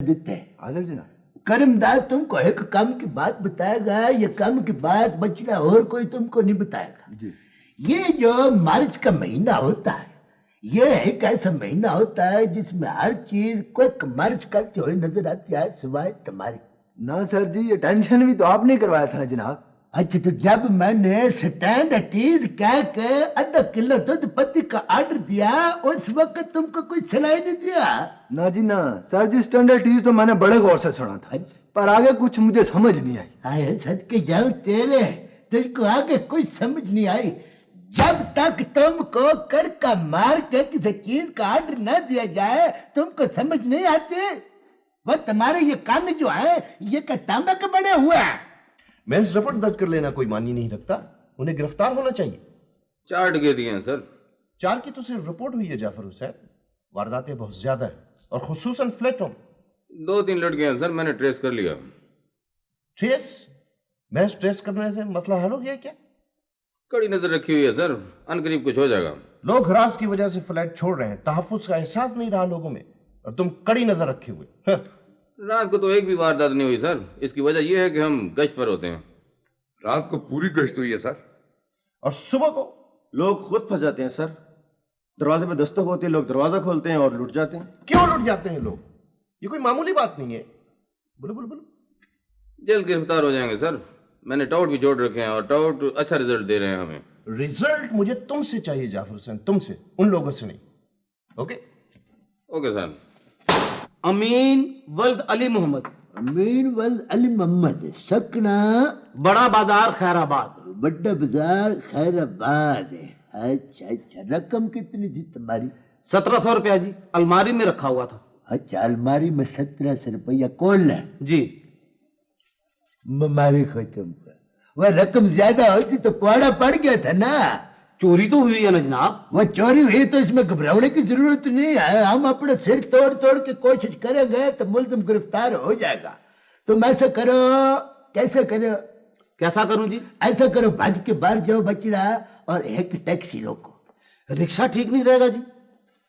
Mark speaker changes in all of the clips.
Speaker 1: देते हैं।
Speaker 2: आदल जनाब,
Speaker 1: करमदार तुमको एक काम की बात बताएगा, ये काम की बात बचना और कोई तुमको नहीं बताएगा
Speaker 2: जी।
Speaker 1: ये जो मार्च का महीना होता है, ये एक ऐसा महीना होता है जिसमें हर चीज को मार्च करते हुए नजर आती है सिवाय तुम्हारी।
Speaker 2: ना सर जी, ये टेंशन भी तो आपने करवाया था ना जनाब।
Speaker 1: अच्छा, तो जब मैंने स्टैंड अटीज कह के आधा किलो दूध पत्ती का ऑर्डर दिया, उस वक्त तुमको कोई सुनाई नहीं दिया?
Speaker 2: ना जी ना सर जी, स्टैंडर्ड टीज तो मैंने बड़े गौर से सुना था, पर आगे कुछ मुझे समझ नहीं आई।
Speaker 1: आए सदके जाऊं तेरे, तुझको आगे कुछ समझ नहीं आई। जब तक तुमको कर का मार के किसी चीज का ऑर्डर न दिया जाए तुमको समझ नहीं आती। वो तुम्हारे ये कान जो है ये क्या तांबे के बने हुए हैं?
Speaker 3: महज रिपोर्ट दर्ज कर लेना कोई मानी नहीं रखता, उन्हें गिरफ्तार होना चाहिए।
Speaker 4: 4 टके दिए हैं सर।
Speaker 3: 4 की तो सिर्फ रिपोर्ट हुई है जाफर हुसैन, वारदातें बहुत ज्यादा है और खुसूसन फ्लैट होम।
Speaker 4: 2-3 लड़के हैं सर, मैंने ट्रेस कर लिया।
Speaker 3: ट्रेस? महज ट्रेस करने से मसला हल हो गया क्या?
Speaker 4: कड़ी नजर रखी हुई है सर, अनकरीब कुछ हो जाएगा।
Speaker 3: लोग हरास की वजह से फ्लैट छोड़ रहे हैं, तहफ्फुज का एहसास नहीं रहा लोगों में, और तुम कड़ी नजर रखे हुए।
Speaker 4: रात को तो एक भी वारदात नहीं हुई सर, इसकी वजह यह है कि हम गश्त पर होते हैं।
Speaker 5: रात को पूरी गश्त हुई है सर।
Speaker 3: और सुबह को
Speaker 6: लोग खुद फंस जाते हैं सर, दरवाजे पे दस्तक होती है, लोग दरवाजा खोलते हैं और लुट जाते हैं।
Speaker 3: क्यों लुट जाते हैं लोग? ये कोई मामूली बात नहीं है। बोलो बोलो बोलो।
Speaker 4: जल्द गिरफ्तार हो जाएंगे सर, मैंने टाउट भी जोड़ रखे हैं और टाउट अच्छा रिजल्ट दे रहे हैं हमें।
Speaker 3: रिजल्ट मुझे तुमसे चाहिए जाफर हुसैन, तुमसे, उन लोगों से नहीं। Okay
Speaker 4: okay sir.
Speaker 7: अमीन वल्द अली मोहम्मद,
Speaker 1: अमीन वल्द अली मोहम्मद, सकना
Speaker 7: बड़ा बाजार खैराबाद।
Speaker 1: बड्डा बाजार खैराबाद है। अच्छा अच्छा, रकम कितनी थी तुम्हारी?
Speaker 7: 1700 रुपया जी, अलमारी में रखा हुआ था।
Speaker 1: अच्छा, अलमारी में 1700 रुपया कौन है?
Speaker 7: जी।
Speaker 1: मुबारक हो तुमको। वह रकम ज्यादा होती तो पौड़ा पड़ गया था ना।
Speaker 7: चोरी तो हुई है ना जनाब।
Speaker 1: वो चोरी हुई तो इसमें घबराने की जरूरत नहीं है। हम अपने सिर तोड़ तोड़ के कोशिश करेंगे तो मुल्ज़िम गिरफ्तार हो जाएगा। तुम ऐसा करो, कैसे करो?
Speaker 7: कैसा करूं जी?
Speaker 1: ऐसा करो, भाज के बाहर जाओ बचड़ा और एक टैक्सी रोको।
Speaker 7: रिक्शा ठीक नहीं रहेगा जी।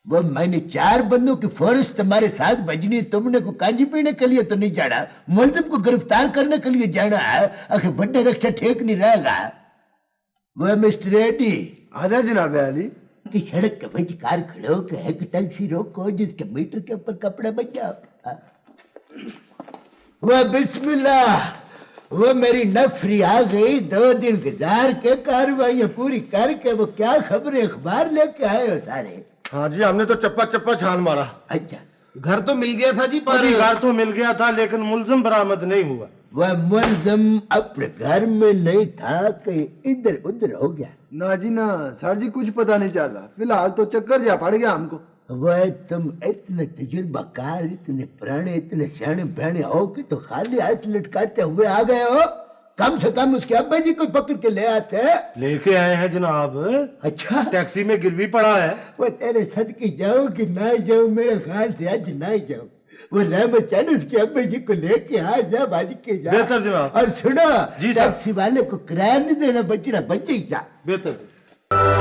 Speaker 1: वो मैंने 4 बंदों की फौरस तुम्हारे साथ भेजनी, तुमने को कांजी पीने के लिए तो नहीं जाना, मुल्ज़िम को गिरफ्तार करने के लिए जाना है। आखिर बड्डा रिक्शा ठीक नहीं रहेगा। वो मिस्टर रेड्डी,
Speaker 2: आजा जनाब अली।
Speaker 1: कि सड़क के बीच कार खड़ो के एक टैक्सी रोको जिसके मीटर के ऊपर कपड़ा बच जाओ। वो बिस्मिल्लाह, वो मेरी नफरी आ गई। 2 दिन गुजार के कार्रवाइयां पूरी करके वो क्या खबरें अखबार लेके आए हो सारे?
Speaker 6: हाँ जी, हमने तो चप्पा चप्पा छान मारा।
Speaker 1: अच्छा,
Speaker 7: घर तो मिल गया था जी, पर
Speaker 6: घर तो मिल गया था लेकिन मुल्ज़िम बरामद नहीं हुआ।
Speaker 1: वह मुल्ज़िम अपने घर में नहीं था कि इधर उधर हो गया?
Speaker 2: ना जी ना सर जी, कुछ पता नहीं चला, फिलहाल तो चक्कर जा पड़ गया हमको।
Speaker 1: वह तुम इतने तजुर्बाकार, इतने पुराने, इतने सियाने बहने हो कि तो खाली हाथ लटकाते हुए आ गए हो। कम से कम उसके अब्बा जी को पकड़ के ले आते।
Speaker 6: लेके आए हैं जनाब।
Speaker 1: अच्छा,
Speaker 6: टैक्सी में गिरवी पड़ा है।
Speaker 1: वो तेरे सदके जाओ कि ना जाओ, मेरे ख्याल से आज ना जाओ। वो रहमत चाहे उसके अब्बा जी को लेके आ जा, भाज के जा।
Speaker 6: बेहतर जनाब।
Speaker 1: और सुनो
Speaker 6: जी साहब।
Speaker 1: टैक्सी वाले को किराया नहीं देना, बचना बच ही जा।
Speaker 6: बेहतर।